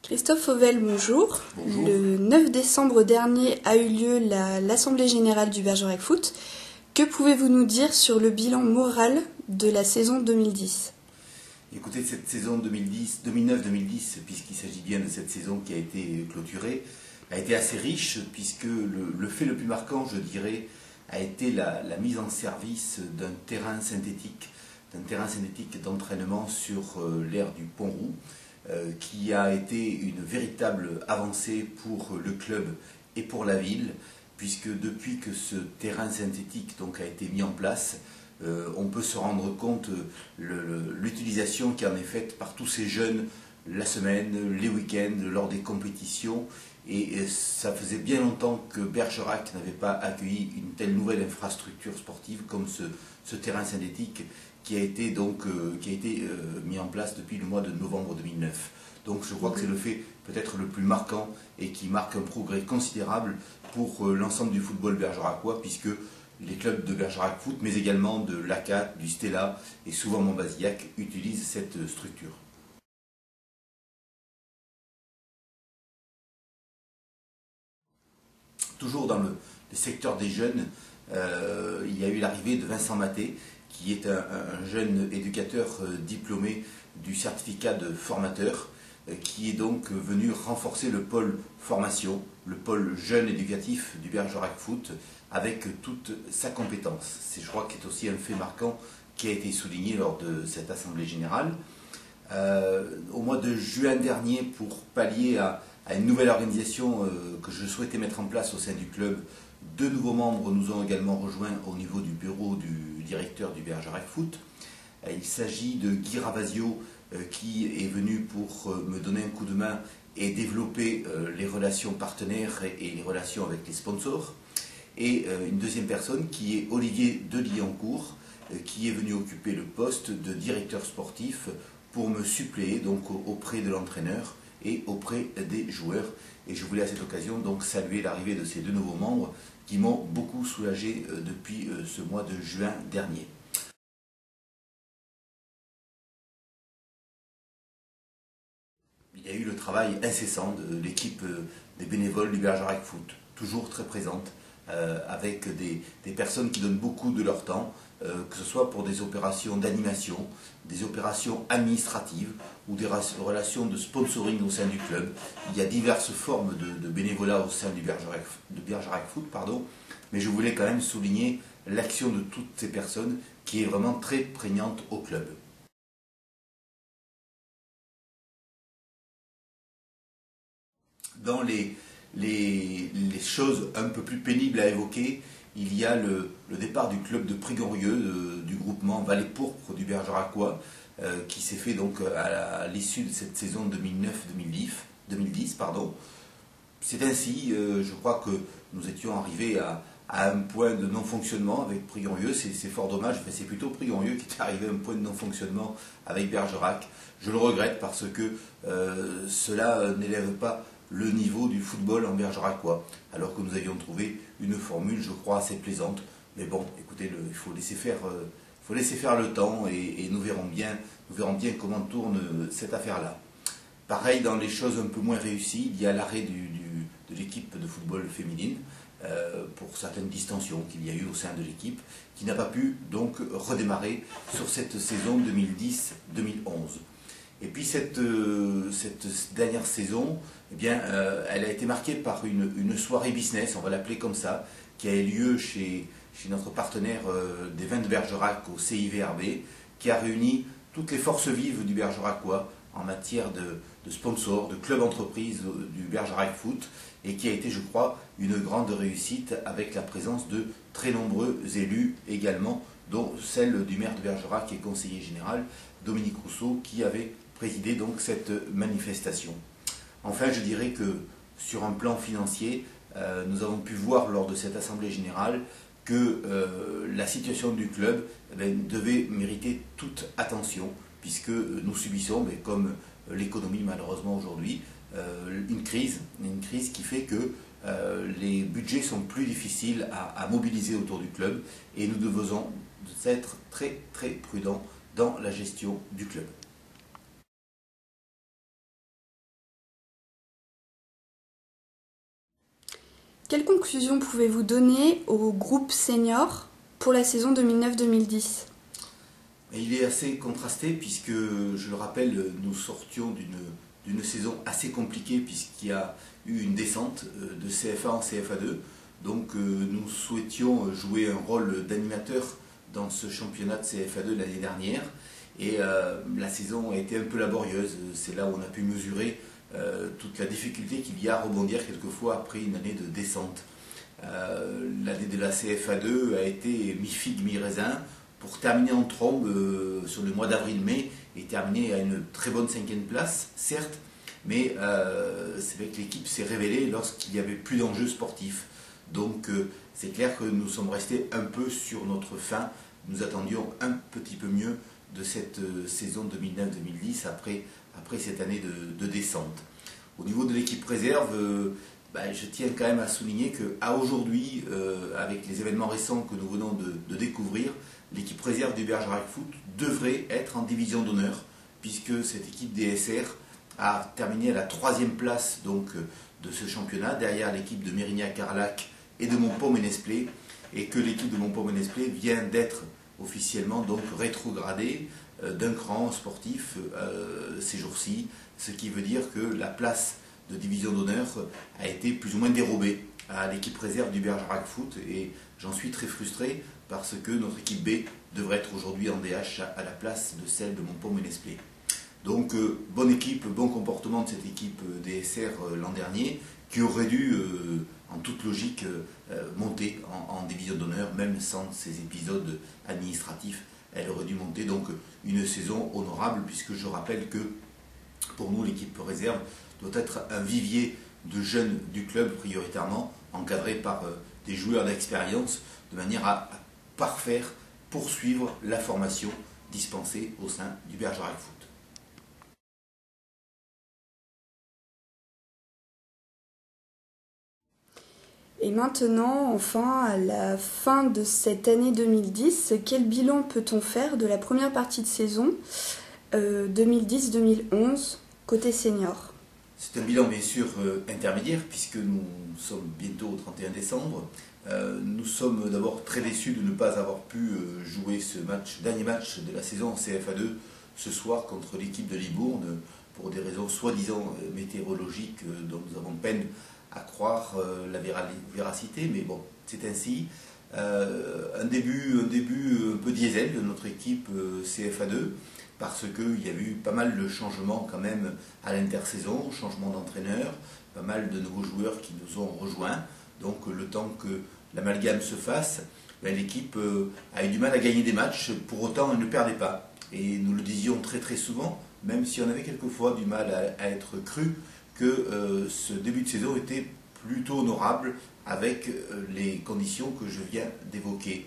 Christophe Fauvel, bonjour. Bonjour. Le 9 décembre dernier a eu lieu l'Assemblée Générale du Bergerac Foot. Que pouvez-vous nous dire sur le bilan moral de la saison 2010 ? Écoutez, cette saison 2009-2010, puisqu'il s'agit bien de cette saison qui a été clôturée, a été assez riche, puisque le fait le plus marquant, je dirais, a été la mise en service d'un terrain synthétique d'entraînement sur l'aire du Pont-Roux, qui a été une véritable avancée pour le club et pour la ville, puisque depuis que ce terrain synthétique donc, a été mis en place, on peut se rendre compte l'utilisation qui en est faite par tous ces jeunes la semaine, les week-ends, lors des compétitions. Et ça faisait bien longtemps que Bergerac n'avait pas accueilli une telle nouvelle infrastructure sportive comme ce terrain synthétique qui a été mis en place depuis le mois de novembre 2009. Donc je crois que c'est le fait peut-être le plus marquant et qui marque un progrès considérable pour l'ensemble du football bergeracois, puisque les clubs de Bergerac Foot, mais également de l'ACAT, du Stella et souvent Montbazillac utilisent cette structure. Toujours dans le secteur des jeunes, il y a eu l'arrivée de Vincent Maté, qui est un jeune éducateur diplômé du certificat de formateur, qui est donc venu renforcer le pôle formation, le pôle jeune éducatif du Bergerac Foot, avec toute sa compétence. C'est, je crois, qui est aussi un fait marquant qui a été souligné lors de cette Assemblée Générale. Au mois de juin dernier, pour pallier à une nouvelle organisation que je souhaitais mettre en place au sein du club, 2 nouveaux membres nous ont également rejoints au niveau du bureau du directeur du Bergerac Foot. Il s'agit de Guy Ravasio qui est venu pour me donner un coup de main et développer les relations partenaires et les relations avec les sponsors. Et une deuxième personne qui est Olivier Deliancourt qui est venu occuper le poste de directeur sportif pour me suppléer donc auprès de l'entraîneur et auprès des joueurs. Et je voulais à cette occasion donc saluer l'arrivée de ces 2 nouveaux membres qui m'ont beaucoup soulagé depuis ce mois de juin dernier. Il y a eu le travail incessant de l'équipe des bénévoles du Bergerac Foot, toujours très présente, avec des personnes qui donnent beaucoup de leur temps, que ce soit pour des opérations d'animation, des opérations administratives ou des relations de sponsoring au sein du club. Il y a diverses formes de bénévolat au sein du Bergerac Foot, mais je voulais quand même souligner l'action de toutes ces personnes qui est vraiment très prégnante au club. Dans les choses un peu plus pénibles à évoquer, il y a le départ du club de Prégorieux, du groupement Vallée Pourpre du Bergeracois, qui s'est fait donc à l'issue de cette saison 2009-2010. C'est ainsi, je crois que nous étions arrivés à un point de non-fonctionnement avec Prégorieux. C'est fort dommage, mais c'est plutôt Prégorieux qui est arrivé à un point de non-fonctionnement avec Bergerac. Je le regrette parce que cela n'élève pas le niveau du football en bergeracois, alors que nous avions trouvé une formule, je crois, assez plaisante. Mais bon, écoutez, il faut laisser faire le temps et nous verrons bien comment tourne cette affaire-là. Pareil, dans les choses un peu moins réussies, il y a l'arrêt de l'équipe de football féminine pour certaines distensions qu'il y a eu au sein de l'équipe, qui n'a pas pu donc redémarrer sur cette saison 2010-2011. Et puis cette dernière saison, eh bien, elle a été marquée par une soirée business, on va l'appeler comme ça, qui a eu lieu chez notre partenaire des vins de Bergerac au CIVRB, qui a réuni toutes les forces vives du Bergeracois en matière de sponsors, de club entreprise du Bergerac Foot, et qui a été, je crois, une grande réussite avec la présence de très nombreux élus également, dont celle du maire de Bergerac et conseiller général, Dominique Rousseau, qui avait présidé donc cette manifestation. Enfin, je dirais que sur un plan financier, nous avons pu voir lors de cette Assemblée Générale que la situation du club devait mériter toute attention, puisque nous subissons, comme l'économie malheureusement aujourd'hui, une crise qui fait que les budgets sont plus difficiles à mobiliser autour du club, et nous devons être très très prudents dans la gestion du club. quelle conclusion pouvez-vous donner au groupe senior pour la saison 2009-2010 ? Il est assez contrasté puisque, je le rappelle, nous sortions d'une saison assez compliquée puisqu'il y a eu une descente de CFA en CFA2. Donc nous souhaitions jouer un rôle d'animateur dans ce championnat de CFA2 l'année dernière. Et la saison a été un peu laborieuse. C'est là où on a pu mesurer toute la difficulté qu'il y a à rebondir quelquefois après une année de descente. L'année de la CFA2 a été mi-figue, mi-raisin pour terminer en trombe sur le mois d'avril-mai et terminer à une très bonne 5e place, certes, mais c'est vrai que l'équipe s'est révélée lorsqu'il n'y avait plus d'enjeux sportifs. Donc c'est clair que nous sommes restés un peu sur notre faim. Nous attendions un petit peu mieux de cette saison 2009-2010 après cette année de descente. Au niveau de l'équipe réserve, je tiens quand même à souligner qu'à aujourd'hui, avec les événements récents que nous venons de découvrir, l'équipe réserve du Bergerac Foot devrait être en division d'honneur, puisque cette équipe DSR a terminé à la 3e place donc, de ce championnat, derrière l'équipe de Mérignac-Carlac et de Montpont-Ménesplé, et que l'équipe de Montpont-Ménesplé vient d'être officiellement donc rétrogradée d'un cran sportif ces jours-ci, ce qui veut dire que la place de division d'honneur a été plus ou moins dérobée à l'équipe réserve du Bergerac Foot, et j'en suis très frustré parce que notre équipe B devrait être aujourd'hui en DH à la place de celle de Montpont-Ménesplé. Donc bonne équipe, bon comportement de cette équipe DSR l'an dernier, qui aurait dû en toute logique monter en division d'honneur, même sans ces épisodes administratifs. Elle aurait dû monter, donc une saison honorable, puisque je rappelle que pour nous l'équipe réserve doit être un vivier de jeunes du club prioritairement, encadré par des joueurs d'expérience, de manière à parfaire, poursuivre la formation dispensée au sein du Bergerac Foot. Et maintenant, enfin, à la fin de cette année 2010, quel bilan peut-on faire de la première partie de saison 2010-2011 côté senior ? C'est un bilan bien sûr intermédiaire puisque nous sommes bientôt au 31 décembre. Nous sommes d'abord très déçus de ne pas avoir pu jouer ce dernier match de la saison en CFA2 ce soir contre l'équipe de Libourne pour des raisons soi-disant météorologiques dont nous avons peine à croire la véracité, mais bon, c'est ainsi. Un début un peu diesel de notre équipe CFA2, parce qu'il y a eu pas mal de changements quand même à l'intersaison, changement d'entraîneur, pas mal de nouveaux joueurs qui nous ont rejoints. Donc le temps que l'amalgame se fasse, l'équipe a eu du mal à gagner des matchs, pour autant elle ne perdait pas. Et nous le disions très très souvent, même si on avait quelquefois du mal à être cru, que ce début de saison était plutôt honorable avec les conditions que je viens d'évoquer.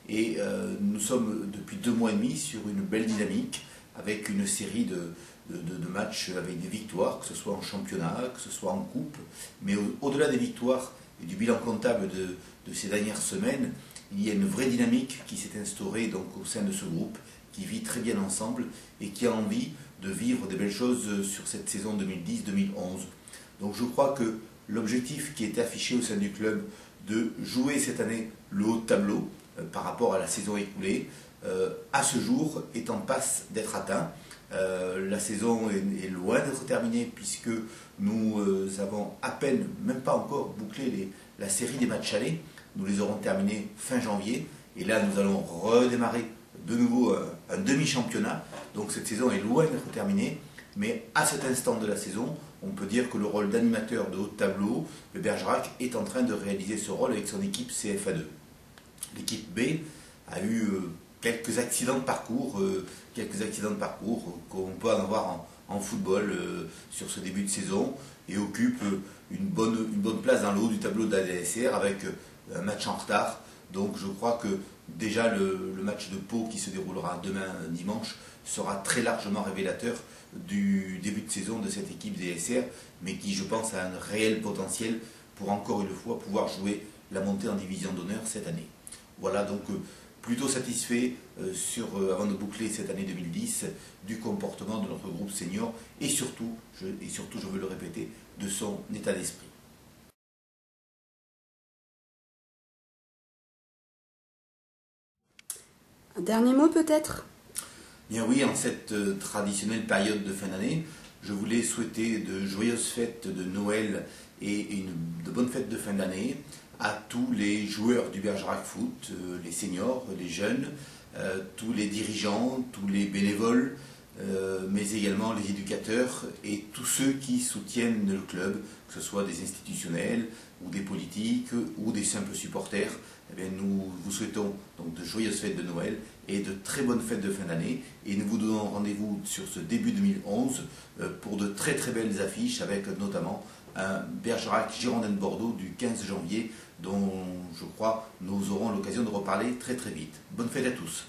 Et nous sommes depuis 2 mois et demi sur une belle dynamique, avec une série de matchs avec des victoires, que ce soit en championnat, que ce soit en coupe. Mais au-delà des victoires et du bilan comptable de ces dernières semaines, il y a une vraie dynamique qui s'est instaurée donc, au sein de ce groupe, qui vit très bien ensemble et qui a envie de vivre des belles choses sur cette saison 2010-2011. Donc je crois que l'objectif qui était affiché au sein du club de jouer cette année le haut de tableau par rapport à la saison écoulée, à ce jour est en passe d'être atteint. La saison est loin d'être terminée puisque nous avons à peine, même pas encore, bouclé la série des matchs allés. Nous les aurons terminés fin janvier et là nous allons redémarrer de nouveau un demi-championnat. Donc cette saison est loin d'être terminée, mais à cet instant de la saison, on peut dire que le rôle d'animateur de haut de tableau, le Bergerac est en train de réaliser ce rôle avec son équipe CFA2. L'équipe B a eu quelques accidents de parcours qu'on peut en avoir en football sur ce début de saison et occupe une bonne place dans le haut du tableau de la DSR avec un match en retard. Donc je crois que déjà le match de Pau qui se déroulera demain dimanche sera très largement révélateur du début de saison de cette équipe DSR, mais qui je pense a un réel potentiel pour encore une fois pouvoir jouer la montée en division d'honneur cette année. Voilà donc plutôt satisfait avant de boucler cette année 2010 du comportement de notre groupe senior et surtout je veux le répéter, de son état d'esprit. Un dernier mot peut-être? Bien oui, en cette traditionnelle période de fin d'année, je voulais souhaiter de joyeuses fêtes de Noël et de bonnes fêtes de fin d'année à tous les joueurs du Bergerac Foot, les seniors, les jeunes, tous les dirigeants, tous les bénévoles, mais également les éducateurs et tous ceux qui soutiennent le club, que ce soit des institutionnels ou des politiques ou des simples supporters. Eh bien, nous vous souhaitons donc de joyeuses fêtes de Noël et de très bonnes fêtes de fin d'année. Et nous vous donnons rendez-vous sur ce début 2011 pour de très très belles affiches avec notamment un Bergerac Girondins de Bordeaux du 15 janvier dont je crois nous aurons l'occasion de reparler très très vite. Bonne fête à tous.